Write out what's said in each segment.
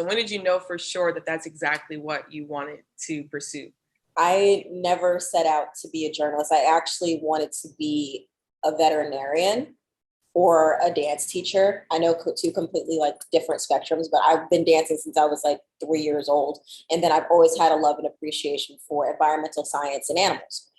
So when did you know for sure that that's exactly what you wanted to pursue? I never set out to be a journalist. I actually wanted to be a veterinarian or a dance teacher. I know two completely like different spectrums, but I've been dancing since I was like 3 years old. And then I've always had a love and appreciation for environmental science and animals.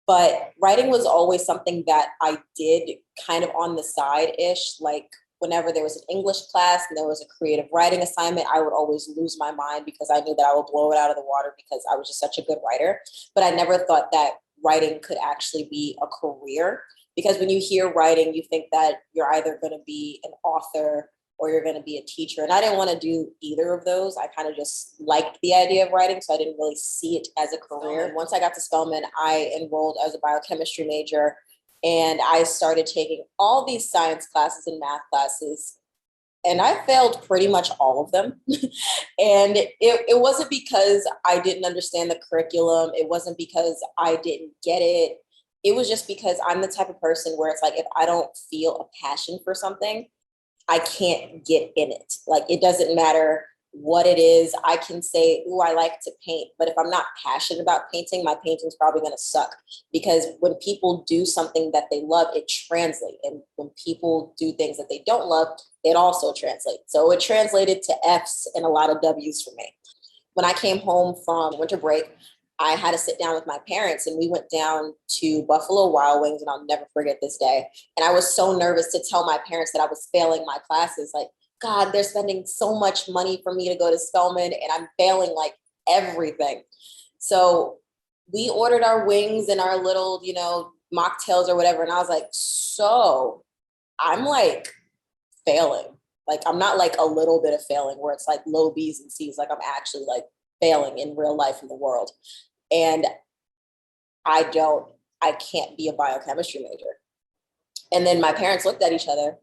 But writing was always something that I did kind of on the side ish. Like whenever there was an English class and there was a creative writing assignment, I would always lose my mind because I knew that I would blow it out of the water because I was just such a good writer. But I never thought that writing could actually be a career, because when you hear writing, you think that you're either going to be an author or you're going to be a teacher. And I didn't want to do either of those. I kind of just liked the idea of writing, so I didn't really see it as a career. And once I got to Spelman, I enrolled as a biochemistry major, and I started taking all these science classes and math classes, and I failed pretty much all of them. And it wasn't because I didn't understand the curriculum. It wasn't because I didn't get it. It was just because I'm the type of person where it's like, if I don't feel a passion for something, I can't get in it. Like, it doesn't matter what it is. I can say, oh, I like to paint, but if I'm not passionate about painting, my painting's probably going to suck, because when people do something that they love, it translates. And when people do things that they don't love, it also translates. So it translated to F's and a lot of W's for me. When I came home from winter break, I had to sit down with my parents, and we went down to Buffalo Wild Wings, and I'll never forget this day. And I was so nervous to tell my parents that I was failing my classes. Like, God, they're spending so much money for me to go to Spelman, and I'm failing like everything. So we ordered our wings and our little, mocktails or whatever. And I was like, so I'm like failing. Like, I'm not like a little bit of failing where it's like low B's and C's. Like, I'm actually like failing in real life in the world. And I can't be a biochemistry major. And then my parents looked at each other,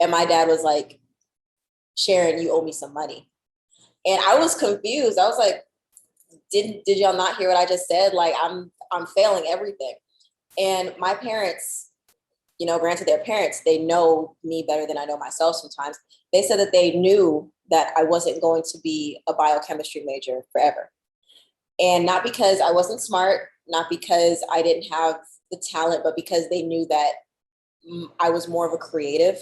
and my dad was like, Sharon, you owe me some money. And I was confused. I was like, did y'all not hear what I just said? Like, I'm failing everything. And my parents, granted they're parents, they know me better than I know myself sometimes. They said that they knew that I wasn't going to be a biochemistry major forever. And not because I wasn't smart, not because I didn't have the talent, but because they knew that I was more of a creative,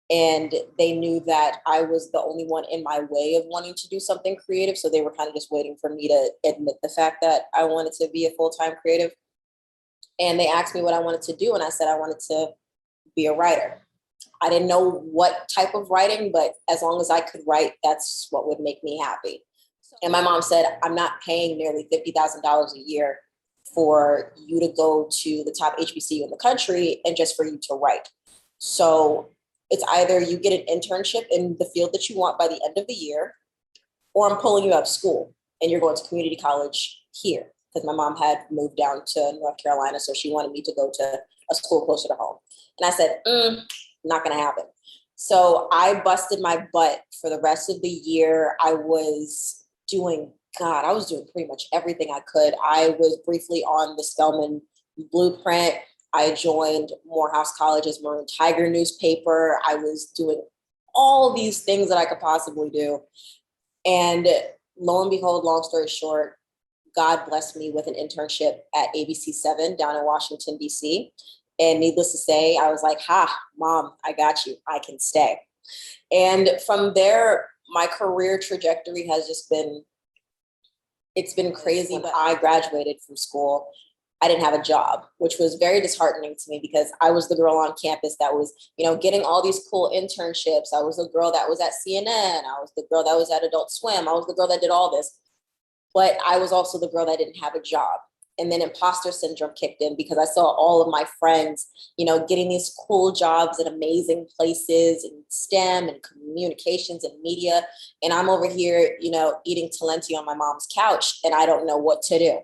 and they knew that I was the only one in my way of wanting to do something creative. So they were kind of just waiting for me to admit the fact that I wanted to be a full-time creative. And they asked me what I wanted to do, and I said I wanted to be a writer. I didn't know what type of writing, but as long as I could write, that's what would make me happy. And my mom said, I'm not paying nearly $50,000 a year for you to go to the top HBCU in the country and just for you to write. So it's either you get an internship in the field that you want by the end of the year, or I'm pulling you out of school and you're going to community college here. Because my mom had moved down to North Carolina, so she wanted me to go to a school closer to home. And I said, not going to happen. So I busted my butt for the rest of the year. I was doing pretty much everything I could. I was briefly on the Spelman Blueprint. I joined Morehouse College's Maroon Tiger newspaper. I was doing all these things that I could possibly do. And lo and behold, long story short, God blessed me with an internship at ABC7 down in Washington, D.C. And needless to say, I was like, Mom, I got you. I can stay. And from there, my career trajectory has just it's been crazy. But I graduated from school, I didn't have a job, which was very disheartening to me, because I was the girl on campus that was, getting all these cool internships. I was the girl that was at CNN. I was the girl that was at Adult Swim. I was the girl that did all this. But I was also the girl that didn't have a job. And then imposter syndrome kicked in, because I saw all of my friends, getting these cool jobs at amazing places in STEM and communications and media. And I'm over here, eating Talenti on my mom's couch, and I don't know what to do.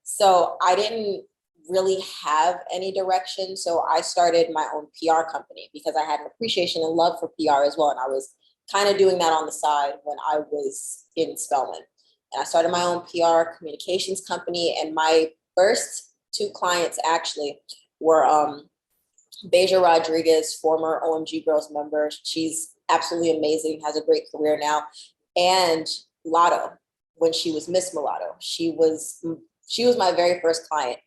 So I didn't really have any direction. So I started my own PR company, because I had an appreciation and love for PR as well. And I was kind of doing that on the side when I was in Spelman. And I started my own PR communications company. And my first two clients actually were Beja Rodriguez, former OMG Girls member. She's absolutely amazing, has a great career now. And Lotto, when she was Miss Mulatto, she was my very first client.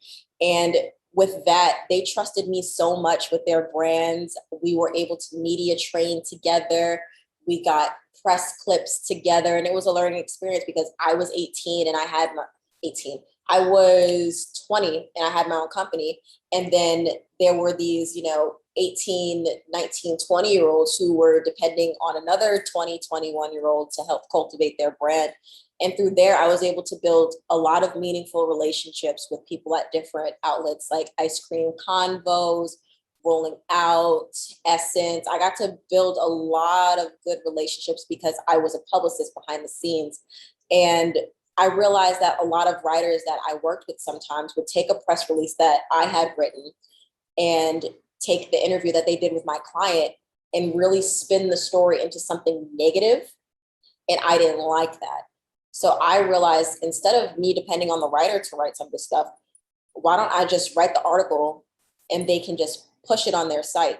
And with that, they trusted me so much with their brands. We were able to media train together. We got press clips together, and it was a learning experience because I was 18 and I had my 18. I was 20 and I had my own company. And then there were these, 18, 19, 20-year-olds who were depending on another 20, 21-year-old to help cultivate their brand. And through there, I was able to build a lot of meaningful relationships with people at different outlets like Ice Cream Convos, Rolling Out, Essence. I got to build a lot of good relationships because I was a publicist behind the scenes. And I realized that a lot of writers that I worked with sometimes would take a press release that I had written and take the interview that they did with my client and really spin the story into something negative. And I didn't like that. So I realized instead of me depending on the writer to write some of this stuff, why don't I just write the article and they can just push it on their site?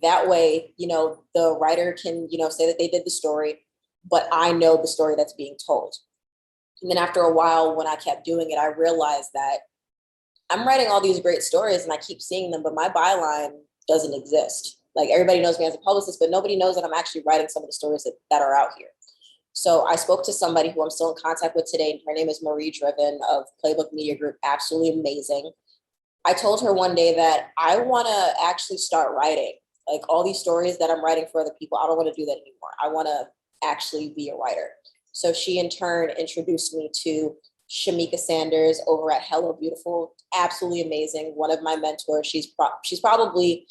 That way, the writer can, say that they did the story, but I know the story that's being told. And then after a while, when I kept doing it, I realized that I'm writing all these great stories and I keep seeing them, but my byline doesn't exist. Like everybody knows me as a publicist, but nobody knows that I'm actually writing some of the stories that are out here. So I spoke to somebody who I'm still in contact with today. Her name is Marie Driven of Playbook Media Group. Absolutely amazing. I told her one day that I want to actually start writing like all these stories that I'm writing for other people. I don't want to do that anymore. I want to actually be a writer. So she in turn introduced me to Shamika Sanders over at Hello Beautiful. Absolutely amazing. One of my mentors. She's probably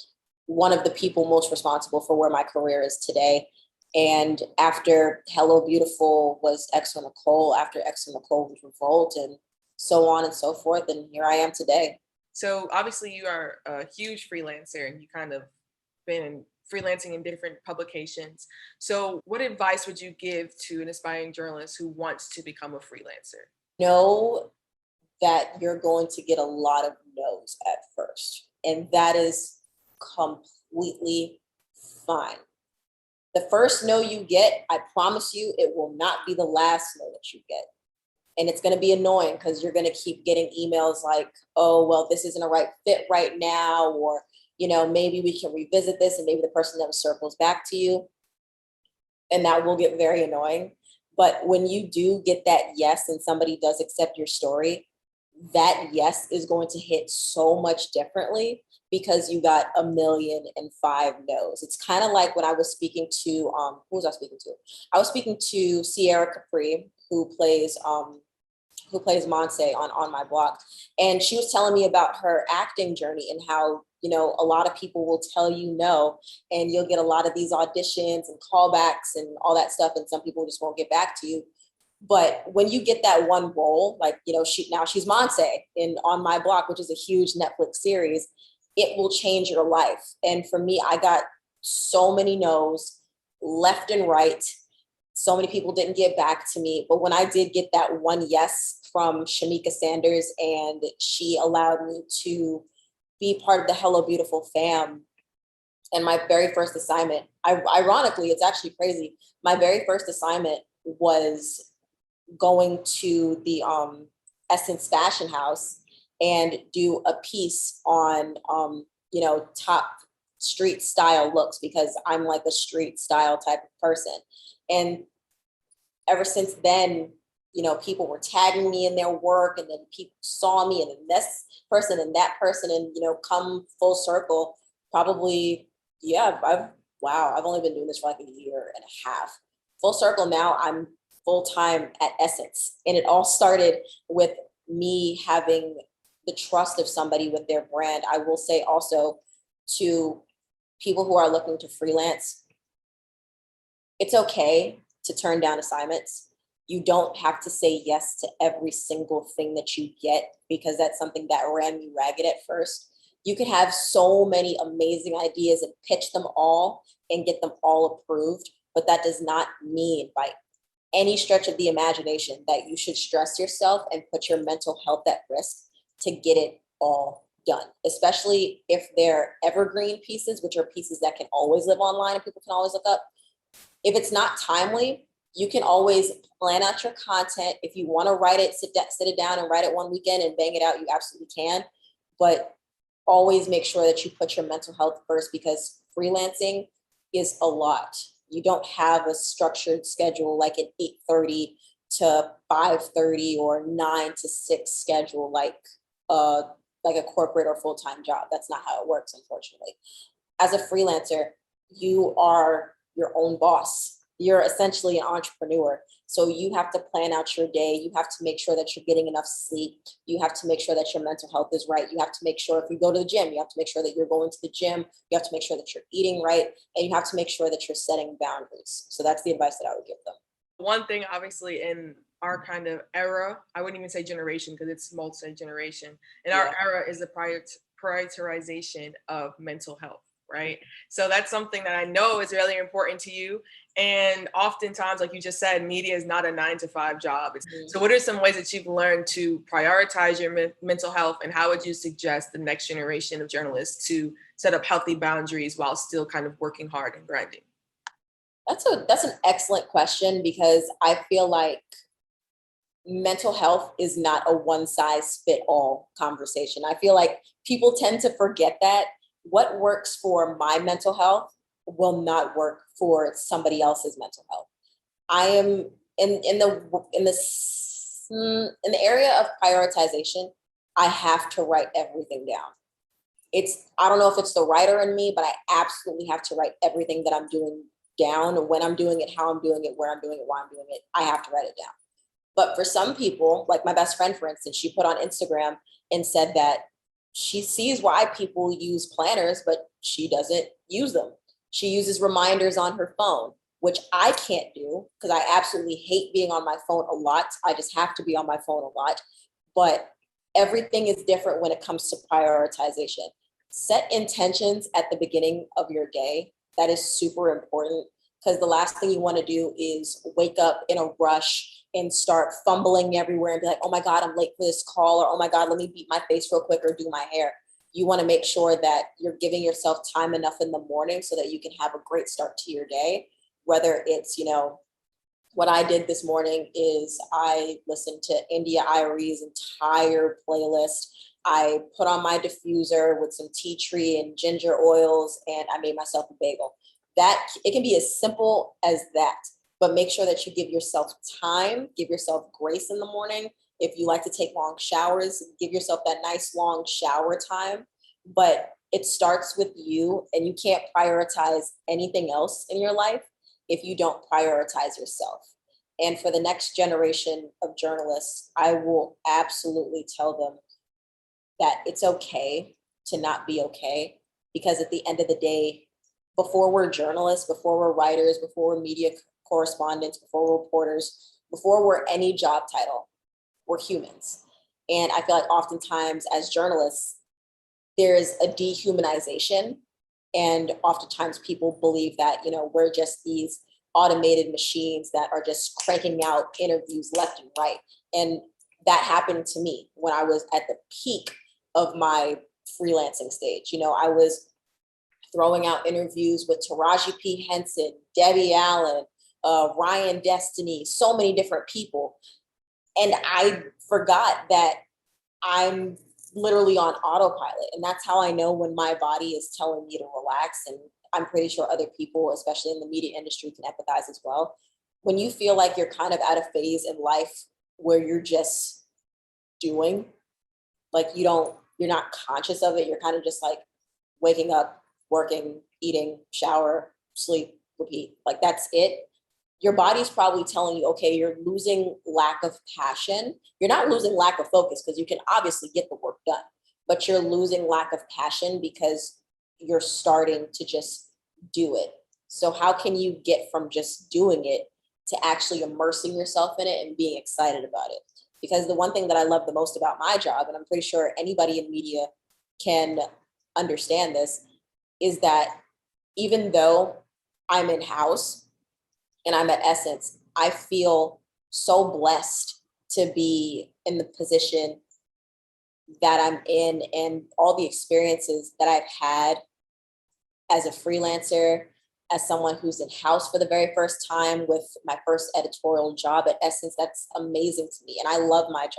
one of the people most responsible for where my career is today. And after Hello Beautiful was X on Nicole, after X on Nicole was Revolt, and so on and so forth. And here I am today. So obviously you are a huge freelancer and you kind of been freelancing in different publications. So what advice would you give to an aspiring journalist who wants to become a freelancer? Know that you're going to get a lot of no's at first, and that is completely fine. The first no you get, I promise you, it will not be the last no that you get. And it's going to be annoying because you're going to keep getting emails like, oh, well, this isn't a right fit right now, or, maybe we can revisit this, and maybe the person never circles back to you. And that will get very annoying. But when you do get that yes, and somebody does accept your story, that yes is going to hit so much differently because you got 1,000,005 no's. It's kind of like when I was speaking to, who was I speaking to? I was speaking to Sierra Capri, who plays Monse on my block. And she was telling me about her acting journey and how, a lot of people will tell you no, and you'll get a lot of these auditions and callbacks and all that stuff. And some people just won't get back to you. But when you get that one role, like, she's Monse on my block, which is a huge Netflix series, it will change your life. And for me, I got so many no's left and right. So many people didn't get back to me. But when I did get that one yes from Shamika Sanders, and she allowed me to be part of the Hello Beautiful fam, and my very first assignment, ironically, it's actually crazy. My very first assignment was going to the Essence Fashion House and do a piece on, top street style looks, because I'm like a street style type of person. And ever since then, people were tagging me in their work, and then people saw me, and then this person and that person, and, come full circle, probably, I've only been doing this for like a year and a half. Full circle now, I'm full-time at Essence. And it all started with me having the trust of somebody with their brand. I will say also to people who are looking to freelance, it's okay to turn down assignments. You don't have to say yes to every single thing that you get, because that's something that ran me ragged at first. You could have so many amazing ideas and pitch them all and get them all approved, but that does not mean by any stretch of the imagination that you should stress yourself and put your mental health at risk to get it all done, especially if they're evergreen pieces, which are pieces that can always live online and people can always look up. If it's not timely, you can always plan out your content. If you want to write it, sit it down and write it one weekend and bang it out, you absolutely can. But always make sure that you put your mental health first, because freelancing is a lot. You don't have a structured schedule like an 8:30 to 5:30 or 9 to 6 schedule like a corporate or full-time job. That's not how it works, unfortunately. As a freelancer, you are your own boss. You're essentially an entrepreneur. So you have to plan out your day. You have to make sure that you're getting enough sleep. You have to make sure that your mental health is right. You have to make sure, if you go to the gym, you have to make sure that you're going to the gym. You have to make sure that you're eating right. And you have to make sure that you're setting boundaries. So that's the advice that I would give them. One thing, obviously, in our kind of era, I wouldn't even say generation because it's multi-generation. In our Yeah. era is the prioritization of mental health, right? So that's something that I know is really important to you. And oftentimes, like you just said, media is not a 9 to 5 job. So what are some ways that you've learned to prioritize your mental health, and how would you suggest the next generation of journalists to set up healthy boundaries while still kind of working hard and grinding? That's an excellent question, because I feel like mental health is not a one size fit all conversation. I feel like people tend to forget that what works for my mental health will not work for somebody else's mental health. I am in the area of prioritization. I have to write everything down. I don't know if it's the writer in me, but I absolutely have to write everything that I'm doing down, when I'm doing it, how I'm doing it, where I'm doing it, why I'm doing it. I have to write it down. But for some people, like my best friend, for instance, she put on Instagram and said that she sees why people use planners, but she doesn't use them. She uses reminders on her phone, which I can't do because I absolutely hate being on my phone a lot. I just have to be on my phone a lot. But everything is different when it comes to prioritization. Set intentions at the beginning of your day. That is super important, because the last thing you want to do is wake up in a rush and start fumbling everywhere and be like, oh my God, I'm late for this call, or oh my God, let me beat my face real quick or do my hair. You want to make sure that you're giving yourself time enough in the morning so that you can have a great start to your day. Whether it's, what I did this morning is I listened to India Irie's entire playlist. I put on my diffuser with some tea tree and ginger oils, and I made myself a bagel. That it can be as simple as that, but make sure that you give yourself time, give yourself grace in the morning. If you like to take long showers, give yourself that nice long shower time. But it starts with you, and you can't prioritize anything else in your life if you don't prioritize yourself. And for the next generation of journalists, I will absolutely tell them that it's okay to not be okay, because at the end of the day, before we're journalists, before we're writers, before we're media correspondents, before we're reporters, before we're any job title, we're humans. And I feel like oftentimes as journalists, there's a dehumanization. And oftentimes people believe that, we're just these automated machines that are just cranking out interviews left and right. And that happened to me when I was at the peak of my freelancing stage. I was throwing out interviews with Taraji P. Henson, Debbie Allen, Ryan Destiny, so many different people. And I forgot that I'm literally on autopilot. And that's how I know when my body is telling me to relax. And I'm pretty sure other people, especially in the media industry, can empathize as well. When you feel like you're kind of at a phase in life where you're just doing, like you're not conscious of it. You're kind of just like waking up, working, eating, shower, sleep, repeat. Like that's it. Your body's probably telling you, okay, you're losing lack of passion. You're not losing lack of focus, because you can obviously get the work done, but you're losing lack of passion because you're starting to just do it. So how can you get from just doing it to actually immersing yourself in it and being excited about it? Because the one thing that I love the most about my job, and I'm pretty sure anybody in media can understand this, is that even though I'm in-house and I'm at Essence, I feel so blessed to be in the position that I'm in, and all the experiences that I've had as a freelancer, as someone who's in house for the very first time with my first editorial job at Essence, that's amazing to me. And I love my job.